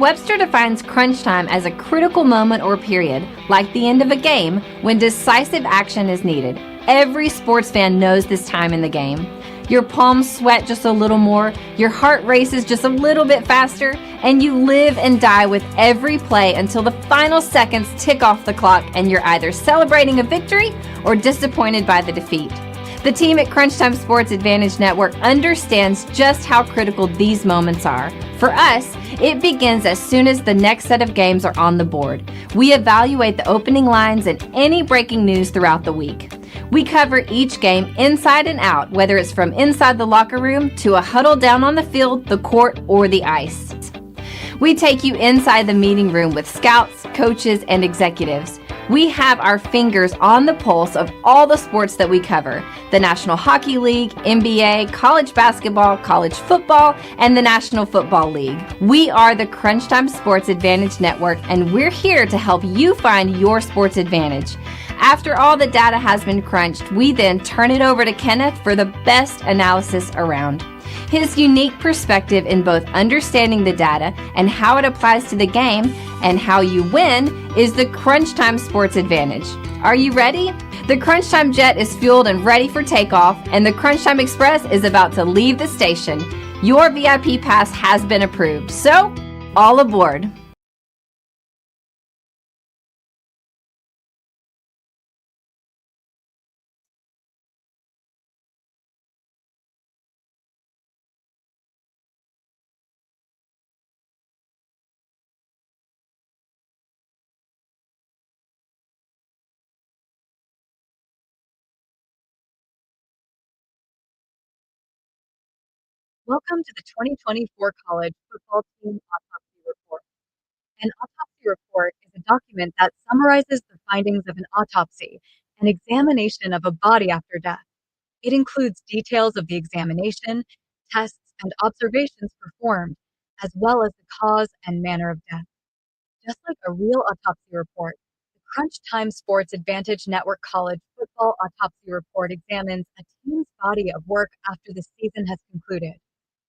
Webster defines crunch time as a critical moment or period, like the end of a game, when decisive action is needed. Every sports fan knows this time in the game. Your palms sweat just a little more, your heart races just a little bit faster, and you live and die with every play until the final seconds tick off the clock and you're either celebrating a victory or disappointed by the defeat. The team at Crunch Time Sports Advantage Network understands just how critical these moments are. For us, it begins as soon as the next set of games are on the board. We evaluate the opening lines and any breaking news throughout the week. We cover each game inside and out, whether it's from inside the locker room to a huddle down on the field, the court, or the ice. We take you inside the meeting room with scouts, coaches, and executives. We have our fingers on the pulse of all the sports that we cover: the National Hockey League, NBA, college basketball, college football, and the National Football League. We are the Crunch Time Sports Advantage Network, and we're here to help you find your sports advantage. After all the data has been crunched, we then turn it over to Kenneth for the best analysis around. His unique perspective in both understanding the data and how it applies to the game and how you win is the Crunch Time Sports Advantage. Are you ready? The Crunch Time Jet is fueled and ready for takeoff, and the Crunch Time Express is about to leave the station. Your VIP pass has been approved, so all aboard. Welcome to the 2024 College Football Team Autopsy Report. An autopsy report is a document that summarizes the findings of an autopsy, an examination of a body after death. It includes details of the examination, tests, and observations performed, as well as the cause and manner of death. Just like a real autopsy report, the Crunch Time Sports Advantage Network College Football Autopsy Report examines a team's body of work after the season has concluded.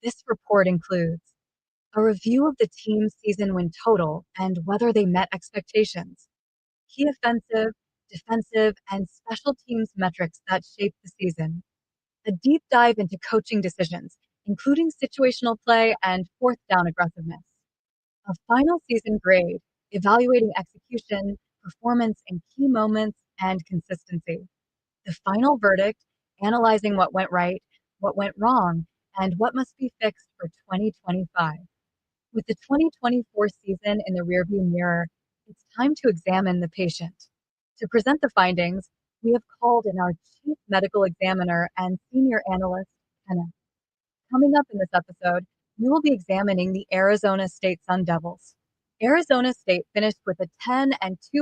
This report includes a review of the team's season win total and whether they met expectations, key offensive, defensive, and special teams metrics that shaped the season, a deep dive into coaching decisions, including situational play and fourth down aggressiveness, a final season grade evaluating execution, performance in key moments, and consistency, the final verdict analyzing what went right, what went wrong, and what must be fixed for 2025. With the 2024 season in the rearview mirror, it's time to examine the patient. To present the findings, we have called in our chief medical examiner and senior analyst, Kenneth. Coming up in this episode, we will be examining the Arizona State Sun Devils. Arizona State finished with a 10-2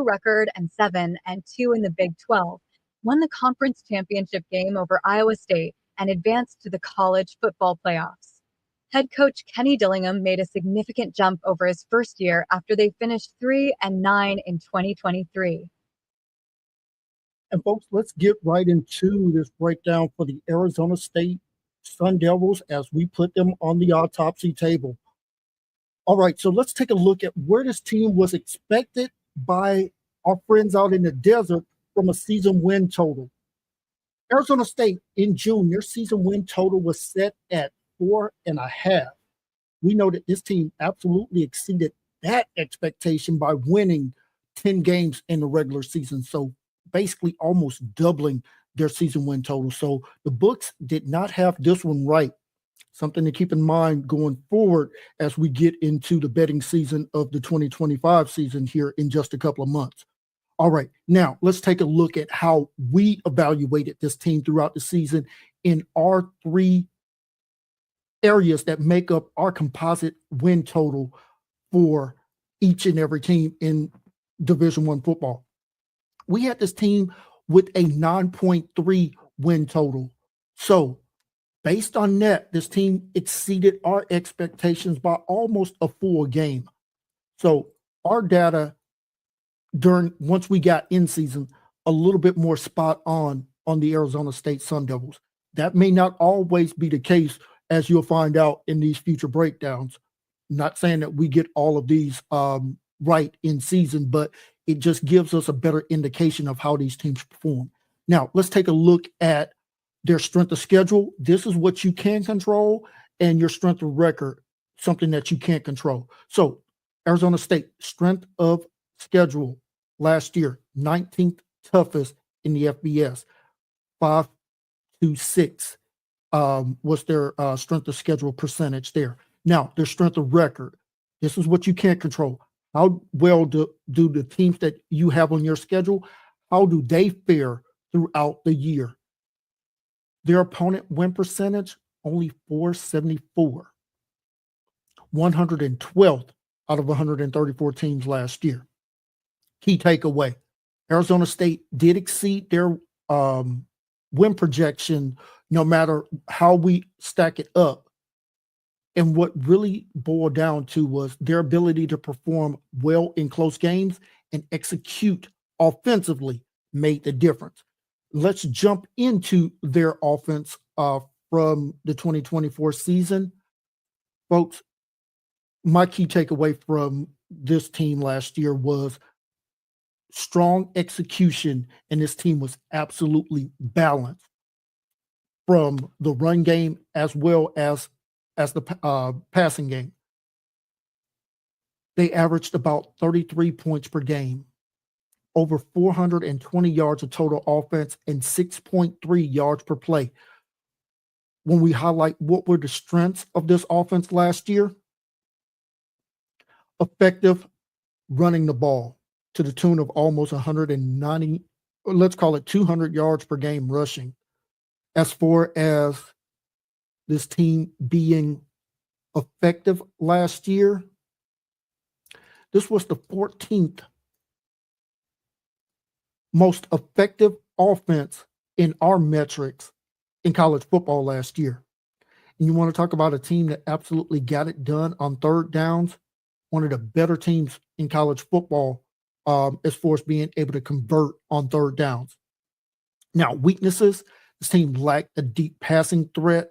record and 7-2 in the Big 12, won the conference championship game over Iowa State, and advanced to the college football playoffs. Head coach Kenny Dillingham made a significant jump over his first year after they finished 3-9 in 2023. And folks, let's get right into this breakdown for the Arizona State Sun Devils as we put them on the autopsy table. All right, so let's take a look at where this team was expected by our friends out in the desert from a season win total. Arizona State in June, their season win total was set at 4.5. We know that this team absolutely exceeded that expectation by winning 10 games in the regular season. So basically almost doubling their season win total. So the books did not have this one right. Something to keep in mind going forward as we get into the betting season of the 2025 season here in just a couple of months. All right, now let's take a look at how we evaluated this team throughout the season in our three areas that make up our composite win total for each and every team in Division I football. We had this team with a 9.3 win total. So based on that, this team exceeded our expectations by almost a full game. So our data once we got in season, a little bit more spot on the Arizona State Sun Devils. That may not always be the case, as you'll find out in these future breakdowns. Not saying that we get all of these right in season, but it just gives us a better indication of how these teams perform. Now, let's take a look at their strength of schedule. This is what you can control, and your strength of record, something that you can't control. So, Arizona State, strength of schedule last year, 19th toughest in the FBS, 5-6 was their strength of schedule percentage there. Now, their strength of record, this is what you can't control. How well do the teams that you have on your schedule, how do they fare throughout the year? Their opponent win percentage, only 474, 112th out of 134 teams last year. Key takeaway, Arizona State did exceed their win projection no matter how we stack it up. And what really boiled down to was their ability to perform well in close games and execute offensively made the difference. Let's jump into their offense from the 2024 season. Folks, my key takeaway from this team last year was strong execution, and this team was absolutely balanced from the run game as well as the passing game. They averaged about 33 points per game, over 420 yards of total offense, and 6.3 yards per play. When we highlight what were the strengths of this offense last year, effective running the ball to the tune of almost 190, let's call it 200 yards per game rushing. As far as this team being effective last year, this was the 14th most effective offense in our metrics in college football last year. And you want to talk about a team that absolutely got it done on third downs, one of the better teams in college football as far as being able to convert on third downs. Now, weaknesses, this team lacked a deep passing threat,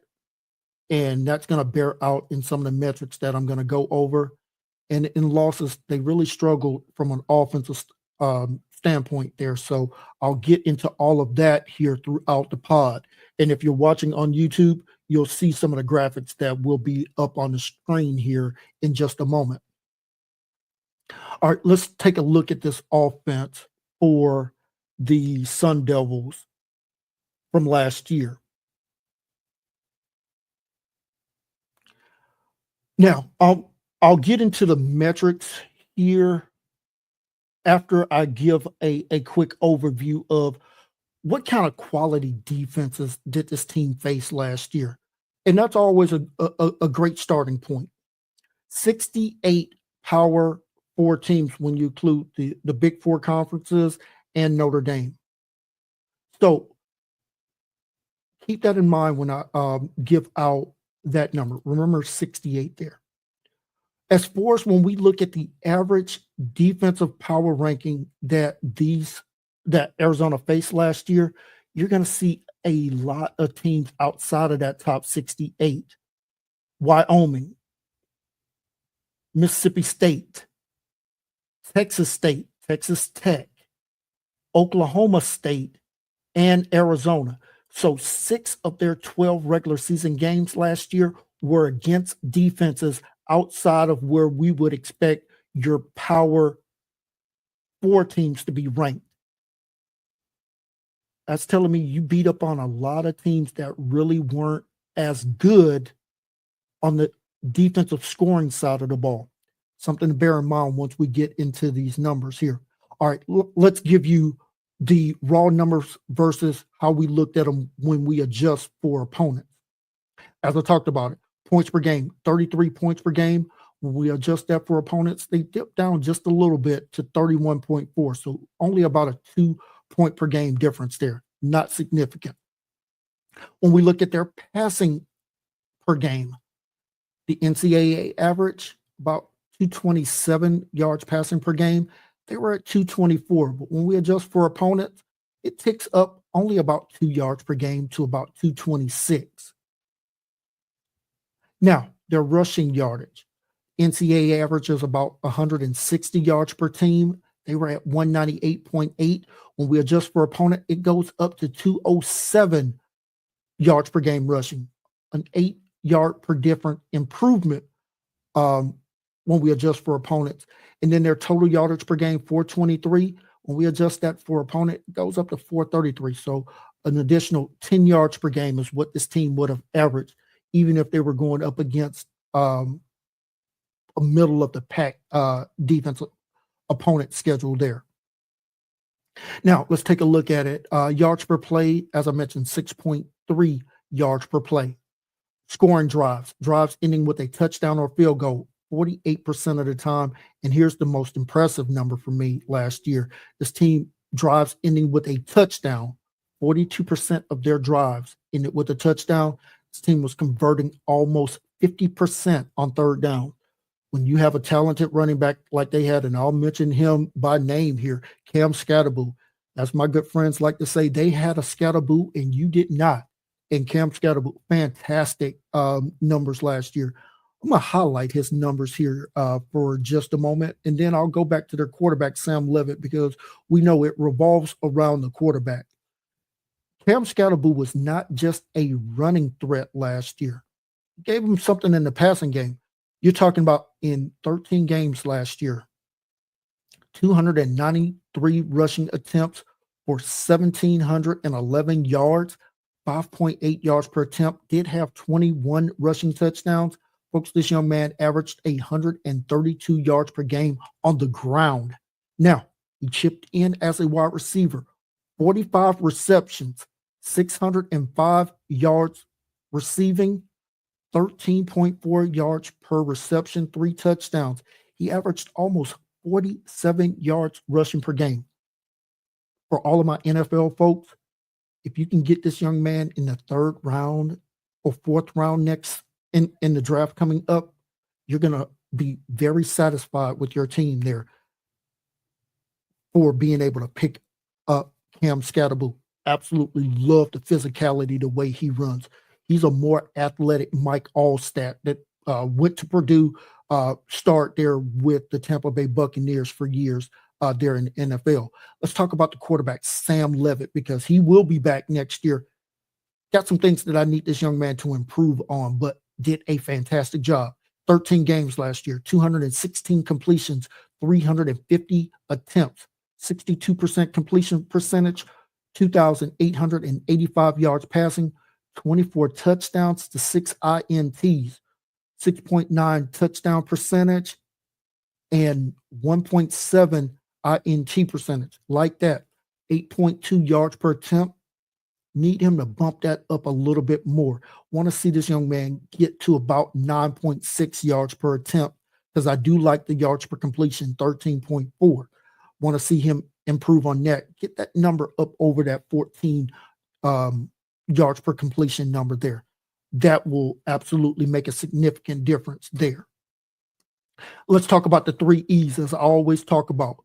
and that's going to bear out in some of the metrics that I'm going to go over. And in losses, they really struggled from an offensive standpoint there. So I'll get into all of that here throughout the pod. And if you're watching on YouTube, you'll see some of the graphics that will be up on the screen here in just a moment. All right, let's take a look at this offense for the Sun Devils from last year. Now, I'll get into the metrics here after I give a quick overview of what kind of quality defenses did this team face last year. And that's always a great starting point. 68 Power 4 teams when you include the Big Four conferences and Notre Dame. So keep that in mind when I give out that number. Remember 68 there. As far as when we look at the average defensive power ranking that Arizona faced last year, you're going to see a lot of teams outside of that top 68. Wyoming, Mississippi State, Texas State, Texas Tech, Oklahoma State, and Arizona. So 6 of their 12 regular season games last year were against defenses outside of where we would expect your Power 4 teams to be ranked. That's telling me you beat up on a lot of teams that really weren't as good on the defensive scoring side of the ball. Something to bear in mind once we get into these numbers here. All right, let's give you the raw numbers versus how we looked at them when we adjust for opponents. As I talked about it, points per game, 33 points per game. When we adjust that for opponents, they dip down just a little bit to 31.4. So only about a 2-point per game difference there. Not significant. When we look at their passing per game, the NCAA average, about 227 yards passing per game. They were at 224. But when we adjust for opponents, it ticks up only about 2 yards per game to about 226. Now, their rushing yardage. NCAA average is about 160 yards per team. They were at 198.8. When we adjust for opponent, it goes up to 207 yards per game rushing, an 8 yard per different improvement um, when we adjust for opponents. And then their total yardage per game, 423. When we adjust that for opponent, it goes up to 433. So an additional 10 yards per game is what this team would have averaged, even if they were going up against a middle of the pack defensive opponent schedule there. Now, let's take a look at it. Yards per play, as I mentioned, 6.3 yards per play. Scoring drives ending with a touchdown or field goal, 48% of the time. And here's the most impressive number for me last year. This team drives ending with a touchdown, 42% of their drives ended with a touchdown. This team was converting almost 50% on third down. When you have a talented running back like they had, and I'll mention him by name here, Cam Scatterboo, as my good friends like to say, they had a Scatterboo and you did not. And Cam Scatterboo, fantastic numbers last year. I'm going to highlight his numbers here for just a moment, and then I'll go back to their quarterback, Sam Levitt, because we know it revolves around the quarterback. Cam Scatterboo was not just a running threat last year. Gave him something in the passing game. You're talking about in 13 games last year, 293 rushing attempts for 1,711 yards, 5.8 yards per attempt, did have 21 rushing touchdowns. Folks, this young man averaged 132 yards per game on the ground. Now, he chipped in as a wide receiver, 45 receptions, 605 yards receiving, 13.4 yards per reception, 3 touchdowns. He averaged almost 47 yards rushing per game. For all of my NFL folks, if you can get this young man in the 3rd round or 4th round next in the draft coming up, you're going to be very satisfied with your team there for being able to pick up Cam Scatterboo. Absolutely love the physicality, the way he runs. He's a more athletic Mike Allstat that went to Purdue, start there with the Tampa Bay Buccaneers for years there in the NFL. Let's talk about the quarterback, Sam Levitt, because he will be back next year. Got some things that I need this young man to improve on, but did a fantastic job. 13 games last year, 216 completions, 350 attempts, 62% completion percentage, 2,885 yards passing, 24 touchdowns to 6 INTs, 6.9 touchdown percentage, and 1.7 INT percentage. Like that, 8.2 yards per attempt. Need him to bump that up a little bit more. Want to see this young man get to about 9.6 yards per attempt, because I do like the yards per completion, 13.4. Want to see him improve on that. Get that number up over that 14 yards per completion number there. That will absolutely make a significant difference there. Let's talk about the 3 E's, as I always talk about.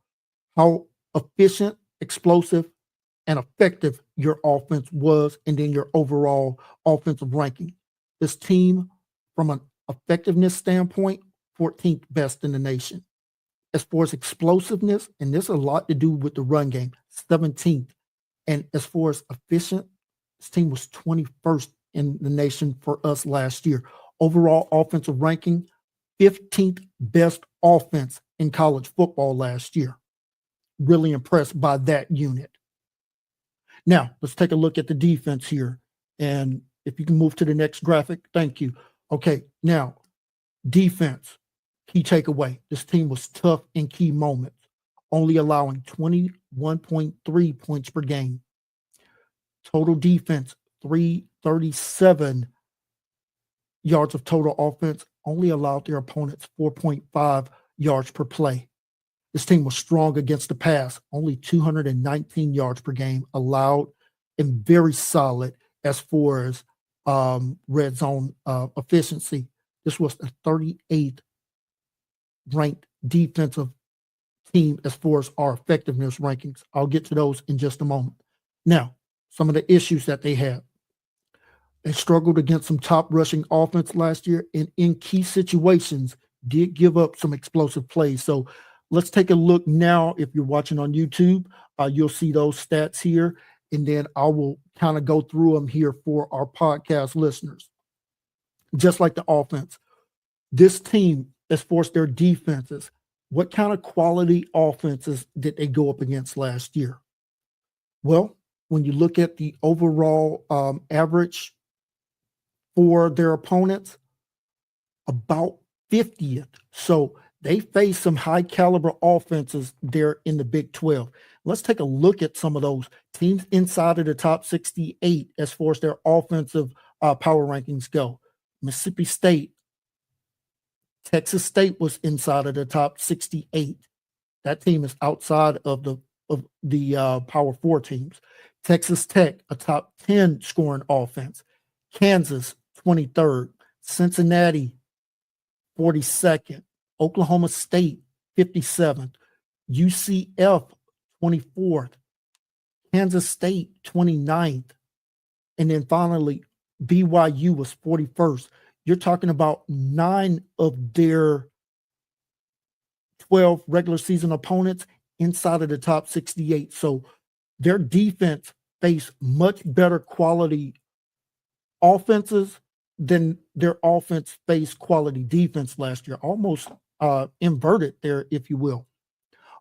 How efficient, explosive, and effective your offense was, and then your overall offensive ranking. This team, from an effectiveness standpoint, 14th best in the nation. As far as explosiveness, and this has a lot to do with the run game, 17th. And as far as efficient, this team was 21st in the nation for us last year. Overall offensive ranking, 15th best offense in college football last year. Really impressed by that unit. Now, let's take a look at the defense here. And if you can move to the next graphic, thank you. Okay, now, defense, key takeaway. This team was tough in key moments, only allowing 21.3 points per game. Total defense, 337 yards of total offense, only allowed their opponents 4.5 yards per play. This team was strong against the pass, only 219 yards per game allowed, and very solid as far as red zone efficiency. This was the 38th ranked defensive team as far as our effectiveness rankings. I'll get to those in just a moment. Now, some of the issues that they had. They struggled against some top rushing offense last year, and in key situations, did give up some explosive plays. So let's take a look now. If you're watching on YouTube, you'll see those stats here, and then I will kind of go through them here for our podcast listeners. Just like the offense, this team, as far as their defenses, what kind of quality offenses did they go up against last year? Well, when you look at the overall average for their opponents, about 50th. So they face some high caliber offenses there in the Big 12. Let's take a look at some of those teams inside of the top 68 as far as their offensive power rankings go. Mississippi State, Texas State was inside of the top 68. That team is outside of the Power 4 teams. Texas Tech, a top 10 scoring offense. Kansas, 23rd. Cincinnati, 42nd. Oklahoma State, 57th. UCF, 24th. Kansas State, 29th. And then finally, BYU was 41st. You're talking about 9 of their 12 regular season opponents inside of the top 68. So their defense faced much better quality offenses than their offense faced quality defense last year. Almost inverted there, if you will.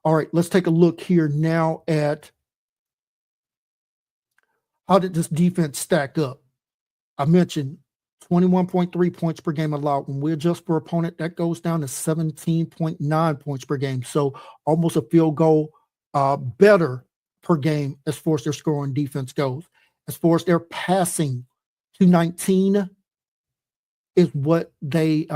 All right, let's take a look here now at how did this defense stack up. I mentioned 21.3 points per game allowed. When we adjust for opponent, that goes down to 17.9 points per game. So almost a field goal better per game as far as their scoring defense goes. As far as their passing, 219 is what they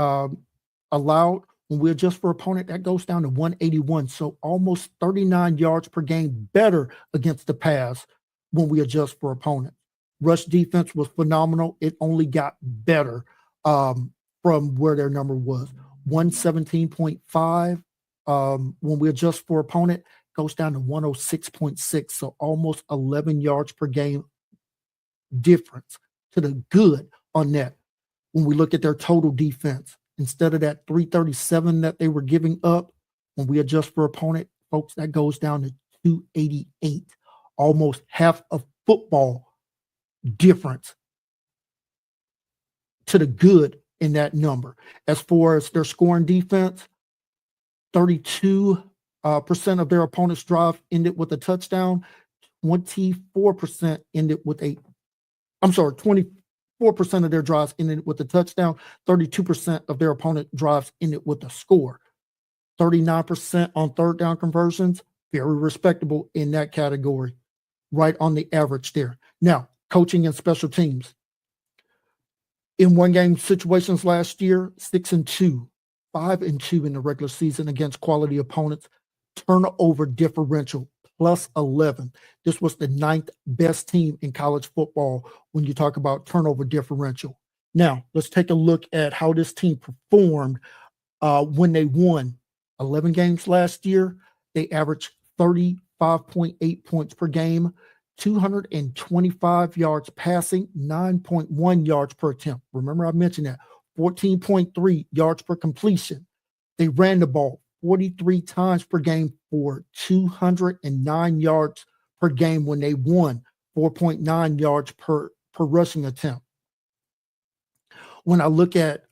allowed. When we adjust for opponent, that goes down to 181. So almost 39 yards per game better against the pass when we adjust for opponent. Rush defense was phenomenal. It only got better from where their number was. 117.5 when we adjust for opponent goes down to 106.6. So almost 11 yards per game difference to the good on that. When we look at their total defense, instead of that 337 that they were giving up, when we adjust for opponent, folks, that goes down to 288. Almost half of football difference to the good in that number. As far as their scoring defense, 32% of their opponent's drive ended with a touchdown. 24% ended with 24% of their drives ended with a touchdown. 32% of their opponent drives ended with a score. 39% on third down conversions, very respectable in that category, right on the average there. Now, coaching and special teams. In one game situations last year, 6-2, 5-2 in the regular season against quality opponents. Turnover differential plus 11. This was the 9th best team in college football when you talk about turnover differential. Now, let's take a look at how this team performed when they won 11 games last year. They averaged 35.8 points per game. 225 yards passing, 9.1 yards per attempt. Remember, I mentioned that. 14.3 yards per completion. They ran the ball 43 times per game for 209 yards per game when they won, 4.9 yards per rushing attempt. When I look at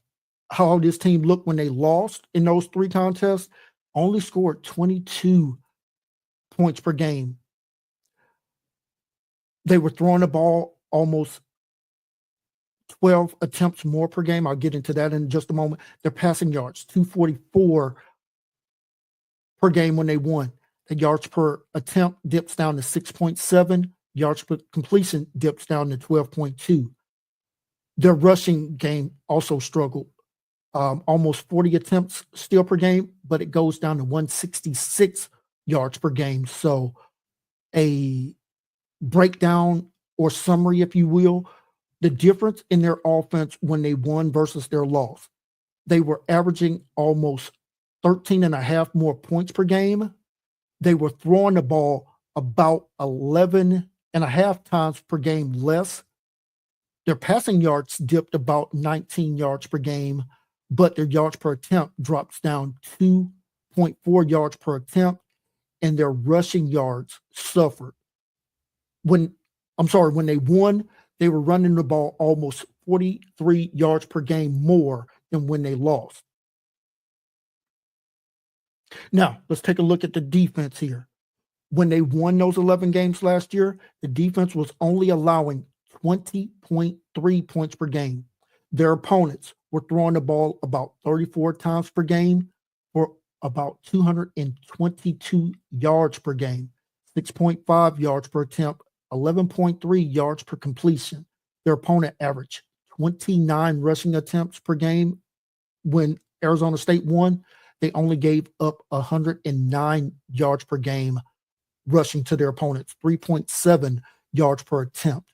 how this team looked when they lost in those 3 contests, only scored 22 points per game. They were throwing the ball almost 12 attempts more per game. I'll get into that in just a moment. Their passing yards, 244 per game when they won. The yards per attempt dips down to 6.7. Yards per completion dips down to 12.2. Their rushing game also struggled. Almost 40 attempts still per game, but it goes down to 166 yards per game. So a breakdown or summary, if you will, the difference in their offense when they won versus their loss. They were averaging almost 13 and a half more points per game. They were throwing the ball about 11 and a half times per game less. Their passing yards dipped about 19 yards per game, but their yards per attempt drops down 2.4 yards per attempt, and their rushing yards suffered. When they won, they were running the ball almost 43 yards per game more than when they lost. Now, let's take a look at the defense here. When they won those 11 games last year, the defense was only allowing 20.3 points per game. Their opponents were throwing the ball about 34 times per game for about 222 yards per game, 6.5 yards per attempt, 11.3 yards per completion. Their opponent averaged 29 rushing attempts per game. When Arizona State won, they only gave up 109 yards per game rushing to their opponents, 3.7 yards per attempt.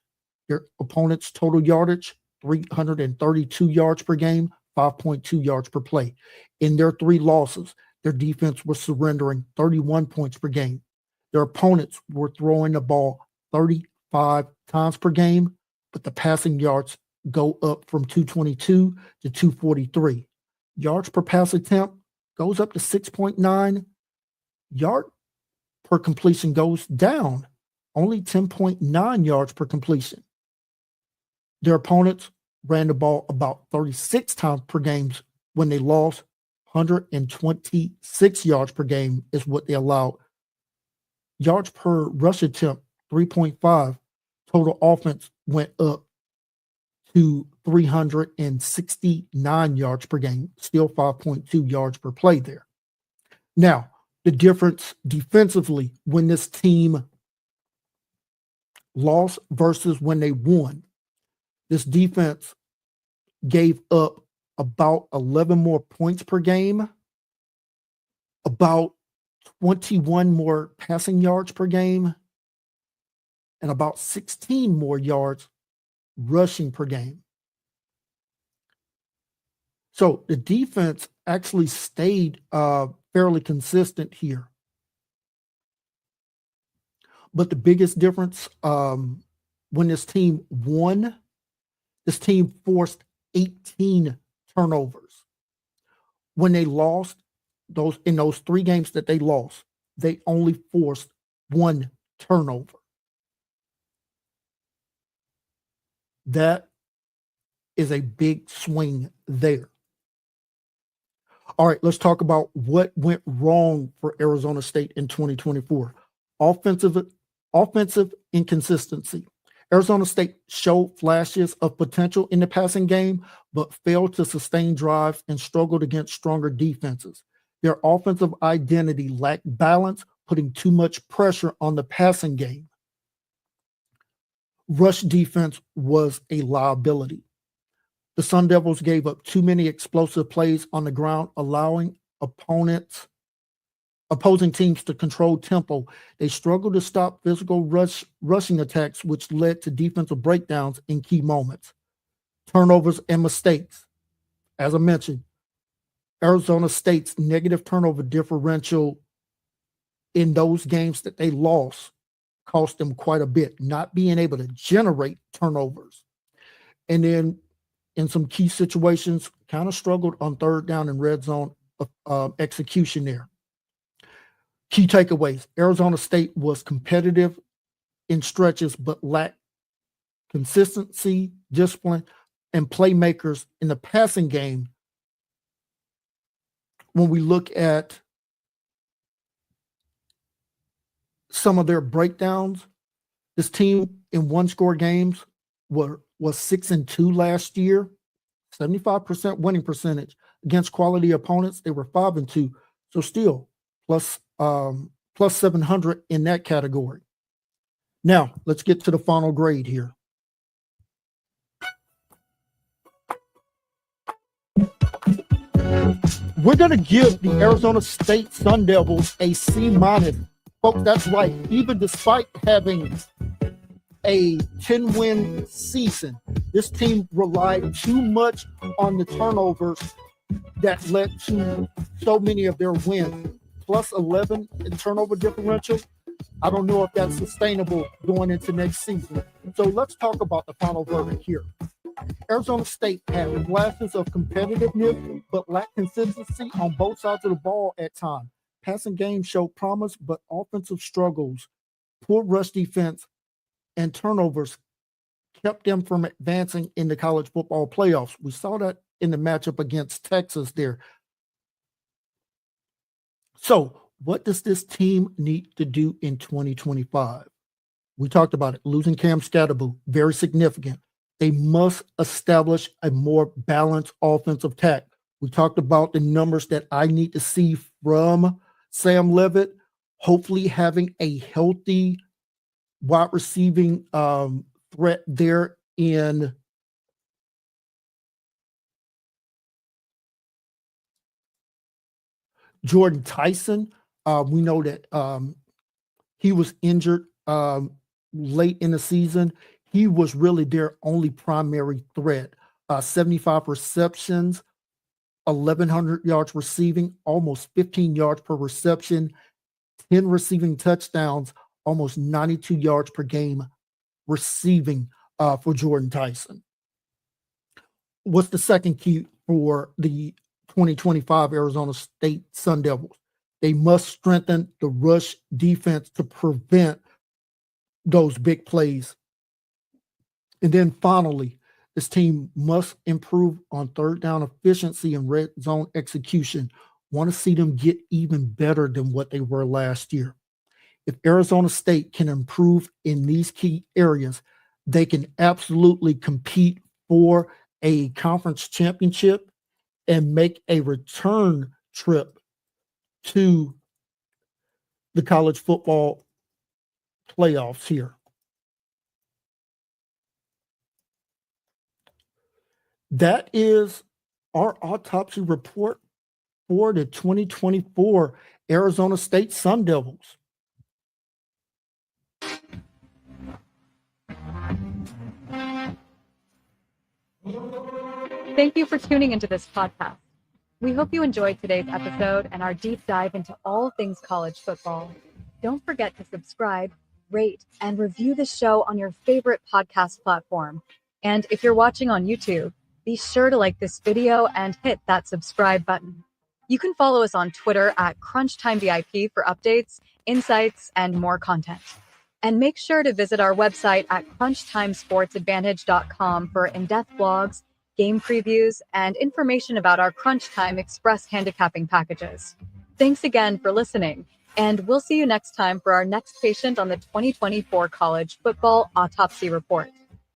Their opponent's total yardage, 332 yards per game, 5.2 yards per play. In their 3 losses, their defense was surrendering 31 points per game. Their opponents were throwing the ball 35 times per game, but the passing yards go up from 222 to 243. Yards per pass attempt goes up to 6.9. Yard per completion goes down, only 10.9 yards per completion. Their opponents ran the ball about 36 times per game when they lost. 126 yards per game is what they allowed. Yards per rush attempt, 3.5. Total offense went up to 369 yards per game, still 5.2 yards per play there. Now, the difference defensively when this team lost versus when they won. This defense gave up about 11 more points per game, about 21 more passing yards per game, and about 16 more yards rushing per game. So the defense actually stayed fairly consistent here. But the biggest difference when this team won, this team forced 18 turnovers. When they lost, in those 3 games that they lost, they only forced 1 turnover. That is a big swing there. All right, let's talk about what went wrong for Arizona State in 2024. Offensive inconsistency. Arizona State showed flashes of potential in the passing game, but failed to sustain drives and struggled against stronger defenses. Their offensive identity lacked balance, putting too much pressure on the passing game. Rush defense was a liability. The Sun Devils gave up too many explosive plays on the ground, allowing opposing teams to control tempo. They struggled to stop physical rushing attacks, which led to defensive breakdowns in key moments. Turnovers and mistakes. As I mentioned, Arizona State's negative turnover differential in those games that they lost cost them quite a bit, not being able to generate turnovers. And then in some key situations, kind of struggled on third down and red zone execution there. Key takeaways. Arizona State was competitive in stretches, but lacked consistency, discipline, and playmakers in the passing game. When we look at some of their breakdowns, this team in 1-score games was 6-2 last year, 75% winning percentage against quality opponents. They were 5-2, so still plus 700 in that category. Now let's get to the final grade here. We're going to give the Arizona State Sun Devils a C-. Folks, that's right. Even despite having a 10-win season, this team relied too much on the turnovers that led to so many of their wins. Plus 11 in turnover differential. I don't know if that's sustainable going into next season. So let's talk about the final verdict here. Arizona State had flashes of competitiveness, but lacked consistency on both sides of the ball at times. Passing game showed promise, but offensive struggles, poor rush defense, and turnovers kept them from advancing in the college football playoffs. We saw that in the matchup against Texas there. So, what does this team need to do in 2025? We talked about it. Losing Cam Scatterbo, very significant. They must establish a more balanced offensive attack. We talked about the numbers that I need to see from Sam Levitt, hopefully having a healthy wide receiving threat there in Jordan Tyson. We know that he was injured late in the season. He was really their only primary threat. 75 receptions, 1,100 yards receiving, almost 15 yards per reception, 10 receiving touchdowns, almost 92 yards per game receiving for Jordan Tyson. What's the second key for the 2025 Arizona State Sun Devils? They must strengthen the rush defense to prevent those big plays. And then finally, this team must improve on third down efficiency and red zone execution. Want to see them get even better than what they were last year. If Arizona State can improve in these key areas, they can absolutely compete for a conference championship and make a return trip to the college football playoffs here. That is our autopsy report for the 2024 Arizona State Sun Devils. Thank you for tuning into this podcast. We hope you enjoyed today's episode and our deep dive into all things college football. Don't forget to subscribe, rate, and review the show on your favorite podcast platform. And if you're watching on YouTube, be sure to like this video and hit that subscribe button. You can follow us on Twitter at CrunchTimeVIP for updates, insights, and more content. And make sure to visit our website at crunchtimesportsadvantage.com for in-depth blogs, game previews, and information about our Crunch Time Express handicapping packages. Thanks again for listening, and we'll see you next time for our next patient on the 2024 College Football Autopsy Report.